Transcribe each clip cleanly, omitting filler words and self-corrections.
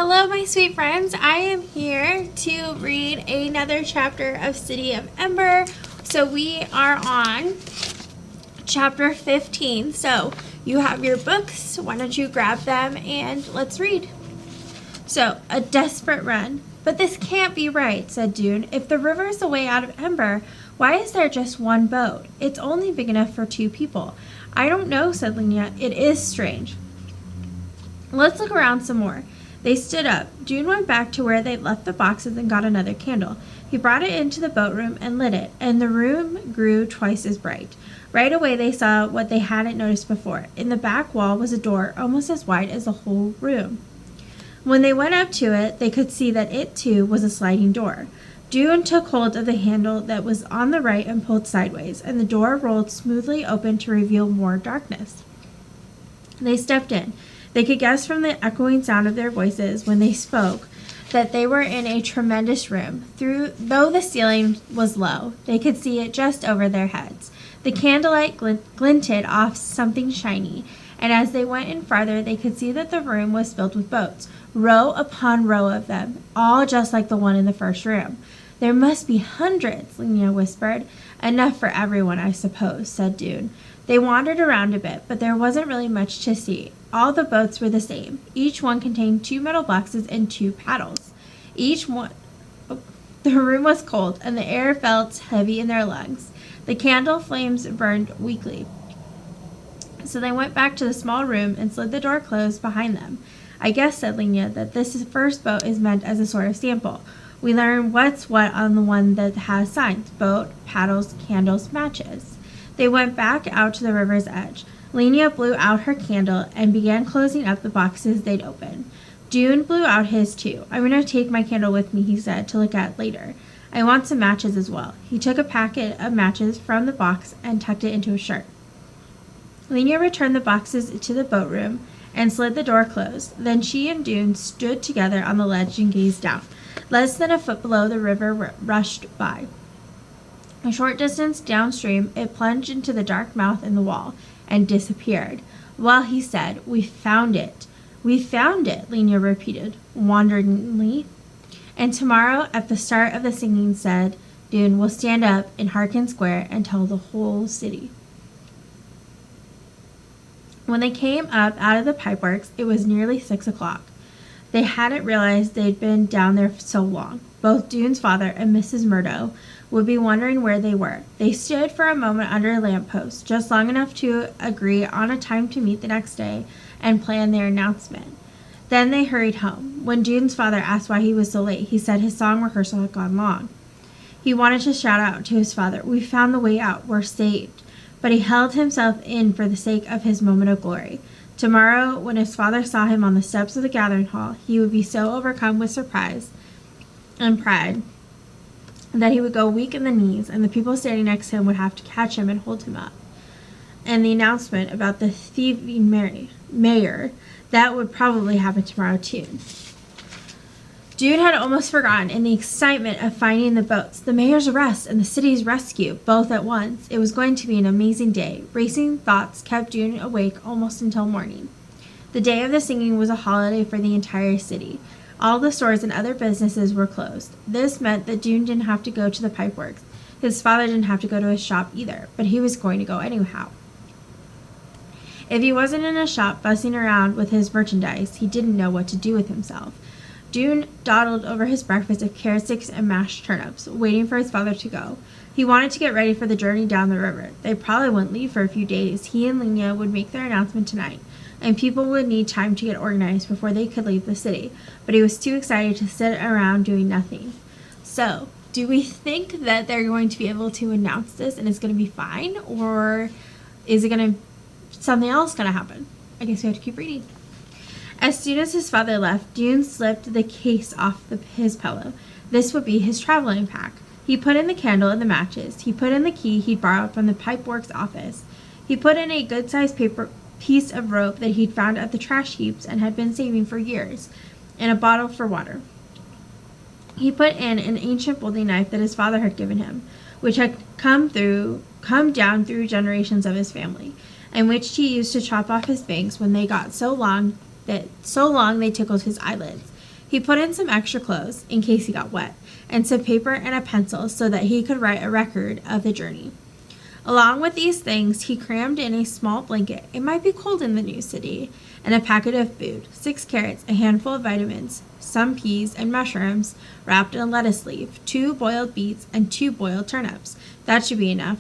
Hello, my sweet friends. I am here to read another chapter of City of Ember. So we are on chapter 15. So you have your books. Why don't you grab them and let's read. So, a desperate run. But this can't be right, said Dune. If the river is the way out of Ember, why is there just one boat? It's only big enough for 2 people. I don't know, said Lena. It is strange. Let's look around some more. They stood up. Dune went back to where they'd left the boxes and got another candle. He brought it into the boat room and lit it, and the room grew twice as bright. Right away they saw what they hadn't noticed before. In the back wall was a door almost as wide as the whole room. When they went up to it, they could see that it, too, was a sliding door. Dune took hold of the handle that was on the right and pulled sideways, and the door rolled smoothly open to reveal more darkness. They stepped in. They could guess from the echoing sound of their voices when they spoke that they were in a tremendous room. Though the ceiling was low, they could see it just over their heads. The candlelight glinted off something shiny, and as they went in farther, they could see that the room was filled with boats, row upon row of them, all just like the one in the first room. There must be hundreds, Lena whispered. Enough for everyone, I suppose, said Dune. They wandered around a bit, but there wasn't really much to see. All the boats were the same. Each one contained 2 metal boxes and 2 paddles. The room was cold, and the air felt heavy in their lungs. The candle flames burned weakly. So they went back to the small room and slid the door closed behind them. I guess, said Lena, that this first boat is meant as a sort of sample. We learn what's what on the one that has signs: boat, paddles, candles, matches. They went back out to the river's edge. Lena blew out her candle and began closing up the boxes they'd opened. Dune blew out his too. I'm going to take my candle with me, he said, to look at later. I want some matches as well. He took a packet of matches from the box and tucked it into his shirt. Lena returned the boxes to the boat room and slid the door closed. Then she and Dune stood together on the ledge and gazed down. Less than a foot below, the river rushed by. A short distance downstream, it plunged into the dark mouth in the wall and disappeared. Well, he said, we found it. We found it, Lena repeated, wonderingly. And tomorrow, at the start of the singing, said Dune, we'll stand up in Harkin Square and tell the whole city. When they came up out of the pipeworks, it was nearly 6 o'clock. They hadn't realized they'd been down there so long. Both Dune's father and Mrs. Murdo would be wondering where they were. They stood for a moment under a lamppost, just long enough to agree on a time to meet the next day and plan their announcement. Then they hurried home. When Dune's father asked why he was so late, he said his song rehearsal had gone long. He wanted to shout out to his father, "We found the way out. We're saved." But he held himself in for the sake of his moment of glory. Tomorrow, when his father saw him on the steps of the gathering hall, he would be so overcome with surprise and pride that he would go weak in the knees, and the people standing next to him would have to catch him and hold him up. And the announcement about the thieving mayor, that would probably happen tomorrow too. Dune had almost forgotten in the excitement of finding the boats, the mayor's arrest and the city's rescue, both at once. It was going to be an amazing day. Racing thoughts kept Dune awake almost until morning. The day of the singing was a holiday for the entire city. All the stores and other businesses were closed. This meant that Dune didn't have to go to the pipeworks. His father didn't have to go to his shop either, but he was going to go anyhow. If he wasn't in a shop fussing around with his merchandise, he didn't know what to do with himself. Dune dawdled over his breakfast of carrot sticks and mashed turnips, waiting for his father to go. He wanted to get ready for the journey down the river. They probably wouldn't leave for a few days. He and Lena would make their announcement tonight, and people would need time to get organized before they could leave the city. But he was too excited to sit around doing nothing. So, do we think that they're going to be able to announce this and it's going to be fine? Or is it going to, something else going to happen? I guess we have to keep reading. As soon as his father left, Dune slipped the case off his pillow. This would be his traveling pack. He put in the candle and the matches. He put in the key he'd borrowed from the pipeworks office. He put in a good-sized piece of rope that he'd found at the trash heaps and had been saving for years, and a bottle for water. He put in an ancient folding knife that his father had given him, which had come down through generations of his family, and which he used to chop off his bangs when they got so long they tickled his eyelids. He put in some extra clothes, in case he got wet, and some paper and a pencil so that he could write a record of the journey. Along with these things, he crammed in a small blanket, it might be cold in the new city, and a packet of food, 6 carrots, a handful of vitamins, some peas and mushrooms wrapped in a lettuce leaf, 2 boiled beets, and 2 boiled turnips. That should be enough.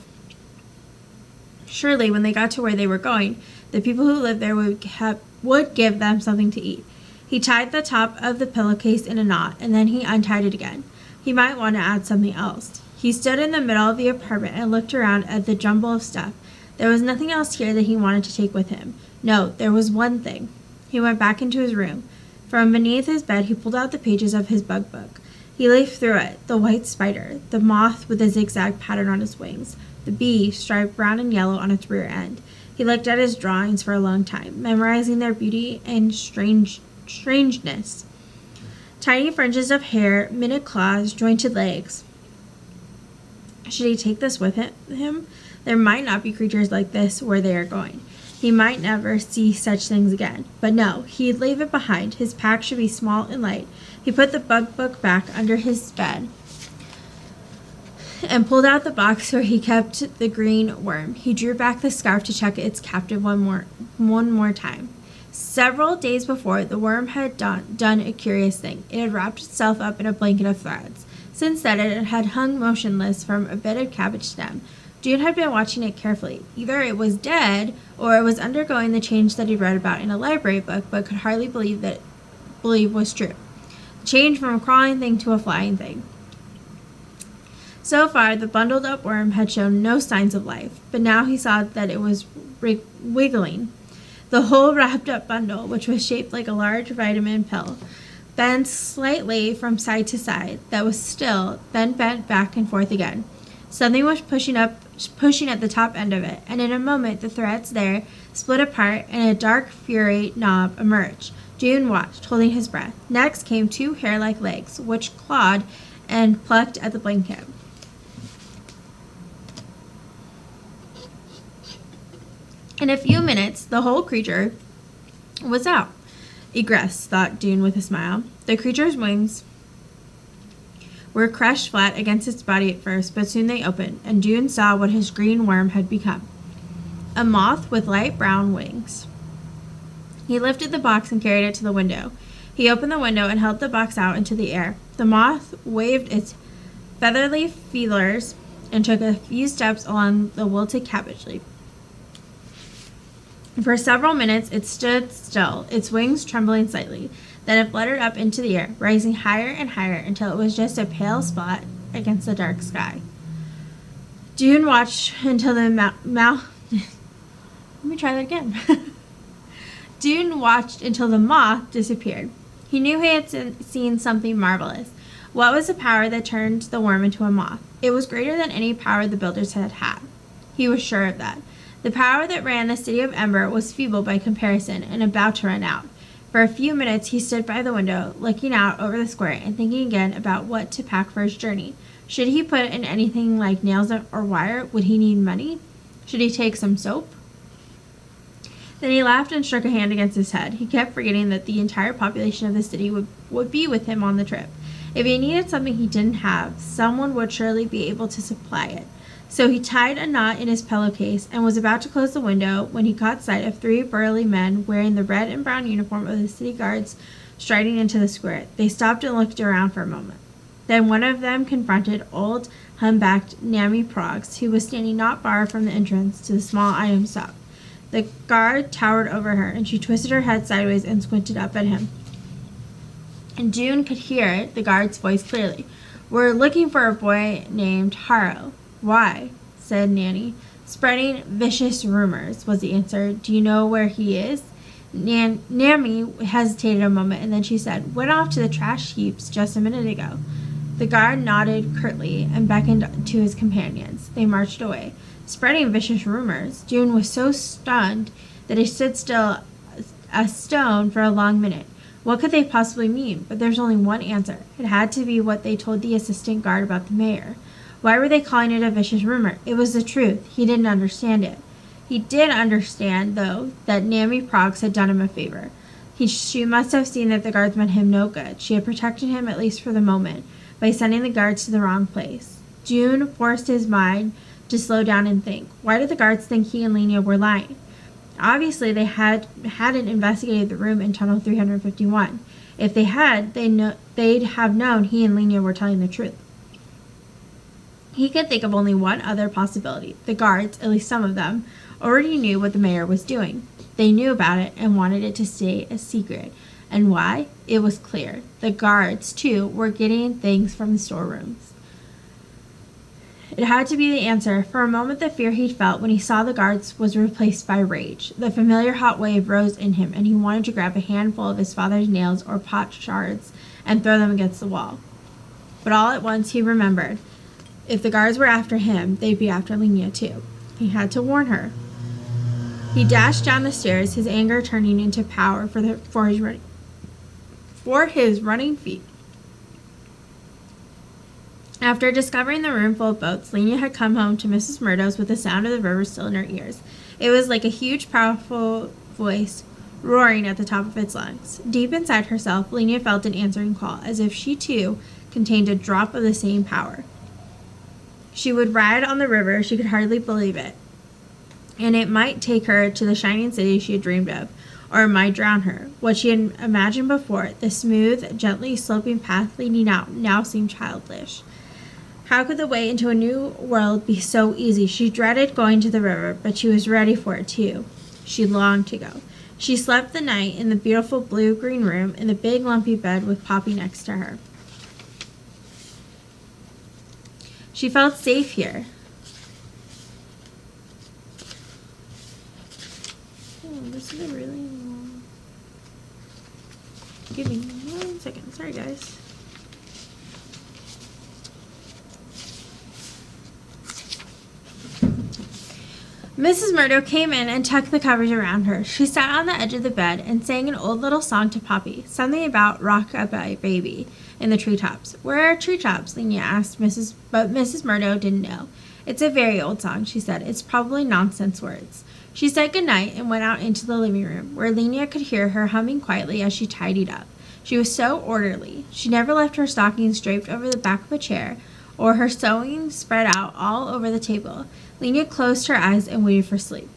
Surely, when they got to where they were going, the people who lived there would give them something to eat. He tied the top of the pillowcase in a knot, and then he untied it again. He might want to add something else. He stood in the middle of the apartment and looked around at the jumble of stuff. There was nothing else here that he wanted to take with him. No, there was one thing. He went back into his room. From beneath his bed, he pulled out the pages of his bug book. He leafed through it. The white spider, the moth with a zigzag pattern on its wings, the bee striped brown and yellow on its rear end. He looked at his drawings for a long time, memorizing their beauty and strangeness. Tiny fringes of hair, minute claws, jointed legs. Should he take this with him? There might not be creatures like this where they are going. He might never see such things again. But no, he'd leave it behind. His pack should be small and light. He put the bug book back under his bed and pulled out the box where he kept the green worm. He drew back the scarf to check its captive one more time. Several days before, the worm had done a curious thing. It had wrapped itself up in a blanket of threads. Since then, it had hung motionless from a bit of cabbage stem. June had been watching it carefully. Either it was dead, or it was undergoing the change that he read about in a library book, but could hardly believe was true. The change from a crawling thing to a flying thing. So far, the bundled up worm had shown no signs of life, but now he saw that it was wiggling. The whole wrapped up bundle, which was shaped like a large vitamin pill, bent slightly from side to side, that was still, then bent back and forth again. Something was pushing at the top end of it, and in a moment the threads there split apart and a dark fury knob emerged. June watched, holding his breath. Next came 2 hair-like legs, which clawed and plucked at the blanket. In a few minutes, the whole creature was out. Egress, thought June with a smile. The creature's wings were crushed flat against its body at first, but soon they opened, and June saw what his green worm had become. A moth with light brown wings. He lifted the box and carried it to the window. He opened the window and held the box out into the air. The moth waved its feathery feelers and took a few steps along the wilted cabbage leaf. For several minutes it stood still, its wings trembling slightly. Then it fluttered up into the air, rising higher and higher until it was just a pale spot against the dark sky. June watched until the Let me try that again. June watched until the moth disappeared. He knew he had seen something marvelous. What was the power that turned the worm into a moth? It was greater than any power the builders had had. He was sure of that. The power that ran the city of Ember was feeble by comparison and about to run out. For a few minutes he stood by the window, looking out over the square and thinking again about what to pack for his journey. Should he put in anything like nails or wire? Would he need money? Should he take some soap? Then he laughed and struck a hand against his head. He kept forgetting that the entire population of the city would be with him on the trip. If he needed something he didn't have, someone would surely be able to supply it. So he tied a knot in his pillowcase and was about to close the window when he caught sight of 3 burly men wearing the red and brown uniform of the city guards striding into the square. They stopped and looked around for a moment. Then one of them confronted old, humbacked Nammy Proggs, who was standing not far from the entrance to the small item shop. The guard towered over her, and she twisted her head sideways and squinted up at him. And June could hear the guard's voice clearly. "We're looking for a boy named Haro." "Why?" said Nanny. "Spreading vicious rumors," was the answer. "Do you know where he is?" Nammy hesitated a moment, and then she said, "Went off to the trash heaps just a minute ago." The guard nodded curtly and beckoned to his companions. They marched away. Spreading vicious rumors. June was so stunned that he stood still a stone for a long minute. What could they possibly mean? But there's only one answer. It had to be what they told the assistant guard about the mayor. Why were they calling it a vicious rumor? It was the truth. He didn't understand it. He did understand, though, that Nammy Proggs had done him a favor. She must have seen that the guards meant him no good. She had protected him, at least for the moment, by sending the guards to the wrong place. June forced his mind to slow down and think. Why did the guards think he and Lenia were lying? Obviously, they hadn't investigated the room in Tunnel 351. If they had, they'd have known he and Lenia were telling the truth. He could think of only one other possibility. The guards, at least some of them, already knew what the mayor was doing. They knew about it and wanted it to stay a secret. And why? It was clear. The guards, too, were getting things from the storerooms. It had to be the answer. For a moment, the fear he'd felt when he saw the guards was replaced by rage. The familiar hot wave rose in him, and he wanted to grab a handful of his father's nails or pot shards and throw them against the wall. But all at once he remembered. If the guards were after him, they'd be after Lenia, too. He had to warn her. He dashed down the stairs, his anger turning into power for his running feet. After discovering the room full of boats, Lenia had come home to Mrs. Murdo's with the sound of the river still in her ears. It was like a huge, powerful voice roaring at the top of its lungs. Deep inside herself, Lenia felt an answering call, as if she, too, contained a drop of the same power. She would ride on the river, she could hardly believe it. And it might take her to the shining city she had dreamed of, or it might drown her. What she had imagined before, the smooth, gently sloping path leading out, now seemed childish. How could the way into a new world be so easy? She dreaded going to the river, but she was ready for it too. She longed to go. She slept the night in the beautiful blue-green room in the big lumpy bed with Poppy next to her. She felt safe here. Oh, this is a really long... Give me 1 second. Sorry, guys. Mrs. Murdo came in and tucked the covers around her. She sat on the edge of the bed and sang an old little song to Poppy, something about rock-a-bye baby in the treetops. Where are treetops? Lenia asked, but Mrs. Murdo didn't know. It's a very old song, she said. It's probably nonsense words. She said goodnight and went out into the living room, where Lenia could hear her humming quietly as she tidied up. She was so orderly. She never left her stockings draped over the back of a chair, or her sewing spread out all over the table. Lenia closed her eyes and waited for sleep.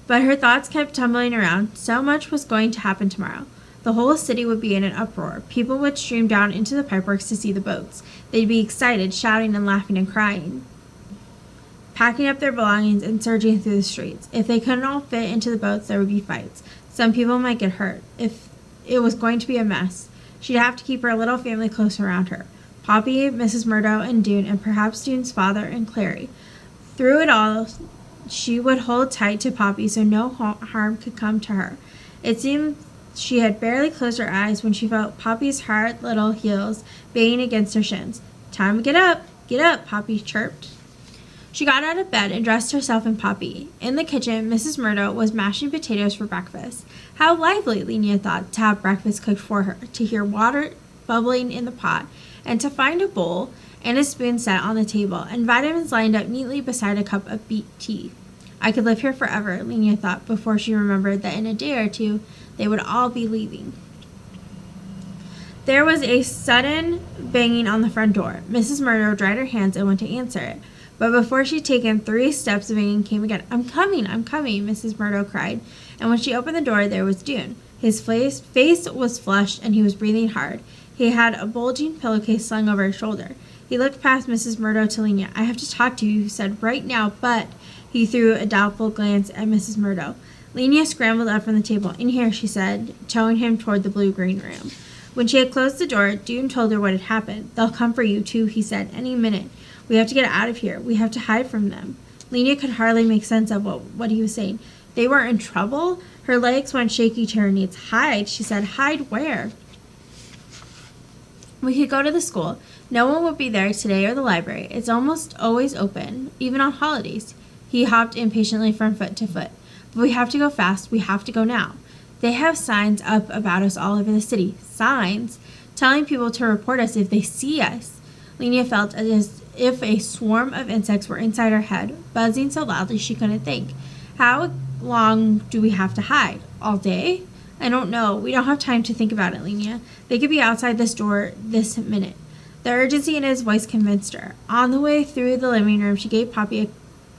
But her thoughts kept tumbling around. So much was going to happen tomorrow. The whole city would be in an uproar. People would stream down into the pipeworks to see the boats. They'd be excited, shouting and laughing and crying, packing up their belongings and surging through the streets. If they couldn't all fit into the boats, there would be fights. Some people might get hurt. If it was going to be a mess, she'd have to keep her little family close around her. Poppy, Mrs. Murdo, and Dune, and perhaps Dune's father and Clary. Through it all, she would hold tight to Poppy so no harm could come to her. It seemed she had barely closed her eyes when she felt Poppy's hard little heels banging against her shins. Time to get up, Poppy chirped. She got out of bed and dressed herself and Poppy. In the kitchen, Mrs. Murdo was mashing potatoes for breakfast. How lively, Lenia thought, to have breakfast cooked for her, to hear water bubbling in the pot, and to find a bowl and a spoon set on the table, and vitamins lined up neatly beside a cup of beet tea. I could live here forever, Lenia thought, before she remembered that in a day or two they would all be leaving. There was a sudden banging on the front door. Mrs. Murdo dried her hands and went to answer it. But before she'd taken 3 steps, the banging came again. I'm coming, Mrs. Murdo cried. And when she opened the door, there was Dune. His face was flushed, and he was breathing hard. He had a bulging pillowcase slung over his shoulder. He looked past Mrs. Murdo to Lenia. I have to talk to you, he said, right now, but... He threw a doubtful glance at Mrs. Murdo. Lenia scrambled up from the table. In here, she said, towing him toward the blue-green room. When she had closed the door, Dune told her what had happened. They'll come for you, too, he said, any minute. We have to get out of here. We have to hide from them. Lenia could hardly make sense of what he was saying. They were in trouble? Her legs went shaky to her knees. Hide, she said. Hide where? We could go to the school. No one would be there today or the library. It's almost always open, even on holidays. He hopped impatiently from foot to foot. But we have to go fast. We have to go now. They have signs up about us all over the city. Signs? Telling people to report us if they see us. Lenia felt as if a swarm of insects were inside her head, buzzing so loudly she couldn't think. How long do we have to hide? All day? I don't know. We don't have time to think about it, Lenia. They could be outside this door this minute. The urgency in his voice convinced her. On the way through the living room, she gave Poppy a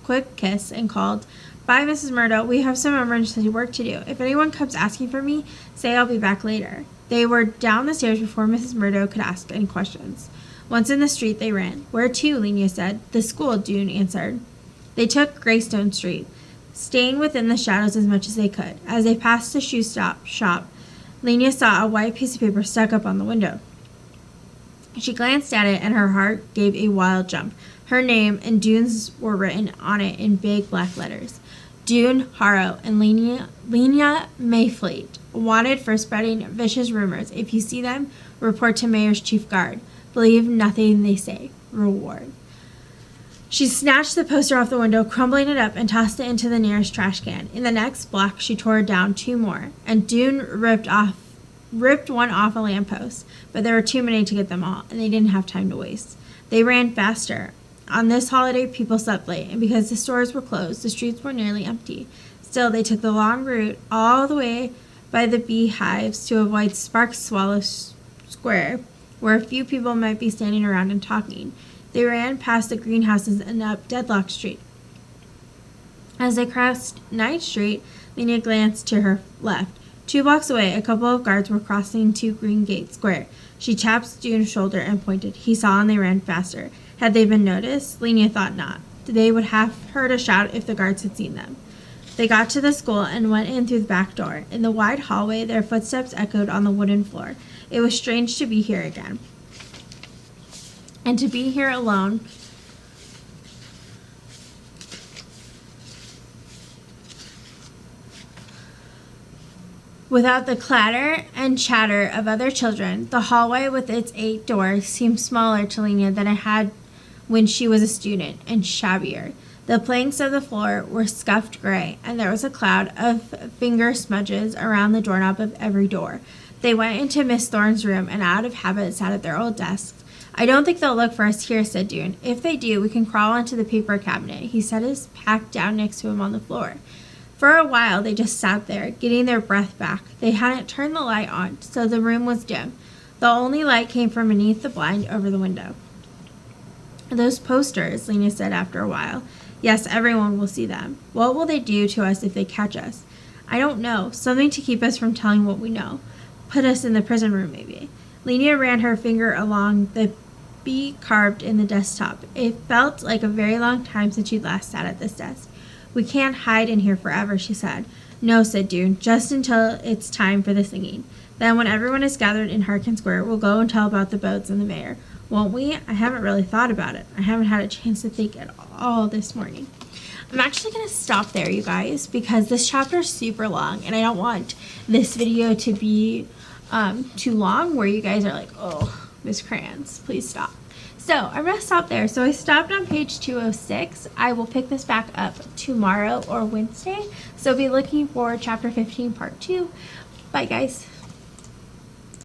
quick kiss and called, "Bye, Mrs. Murdo. We have some emergency work to do. If anyone comes asking for me, say I'll be back later." They were down the stairs before Mrs. Murdo could ask any questions. Once in the street, they ran. "Where to?" Lenia said. "The school," Dune answered. They took Greystone Street, staying within the shadows as much as they could. As they passed the shoe shop, Lenia saw a white piece of paper stuck up on the window. She glanced at it, and her heart gave a wild jump. Her name and Dune's were written on it in big black letters. Dune Harrow and Lenia Mayfleet, wanted for spreading vicious rumors. If you see them, report to Mayor's Chief Guard. Believe nothing they say. Reward. She snatched the poster off the window, crumbling it up, and tossed it into the nearest trash can. In the next block, she tore down 2 more, and Dune ripped one off a lamppost, but there were too many to get them all, and they didn't have time to waste. They ran faster. On this holiday, people slept late, and because the stores were closed, the streets were nearly empty. Still, they took the long route all the way by the beehives to avoid Spark Swallow Square, where a few people might be standing around and talking. They ran past the greenhouses and up Deadlock Street. As they crossed Night Street, Lenia glanced to her left. 2 blocks away, a couple of guards were crossing to Green Gate Square. She tapped Dune's shoulder and pointed. He saw, and they ran faster. Had they been noticed? Lenia thought not. They would have heard a shout if the guards had seen them. They got to the school and went in through the back door. In the wide hallway, their footsteps echoed on the wooden floor. It was strange to be here again. And to be here alone. Without the clatter and chatter of other children, the hallway with its 8 doors seemed smaller to Lenia than it had when she was a student, and shabbier. The planks of the floor were scuffed gray, and there was a cloud of finger smudges around the doorknob of every door. They went into Miss Thorne's room and out of habit sat at their old desks. "I don't think they'll look for us here," said Dune. "If they do, we can crawl into the paper cabinet." He set his pack down next to him on the floor. For a while, they just sat there, getting their breath back. They hadn't turned the light on, so the room was dim. The only light came from beneath the blind over the window. "Those posters," Lenia said after a while. "Yes, everyone will see them. What will they do to us if they catch us?" "I don't know. Something to keep us from telling what we know. Put us in the prison room, maybe." Lenia ran her finger along the B carved in the desktop. It felt like a very long time since she'd last sat at this desk. "We can't hide in here forever," she said. "No," said Dune, "just until it's time for the singing. Then when everyone is gathered in Harkin Square, we'll go and tell about the boats and the mayor. Won't we? I haven't really thought about it. I haven't had a chance to think at all this morning." I'm actually going to stop there, you guys, because this chapter is super long, and I don't want this video to be too long where you guys are like, "Oh, Miss Crayons, please stop." So I'm going to stop there. So I stopped on page 206. I will pick this back up tomorrow or Wednesday. So be looking for chapter 15, part 2. Bye, guys.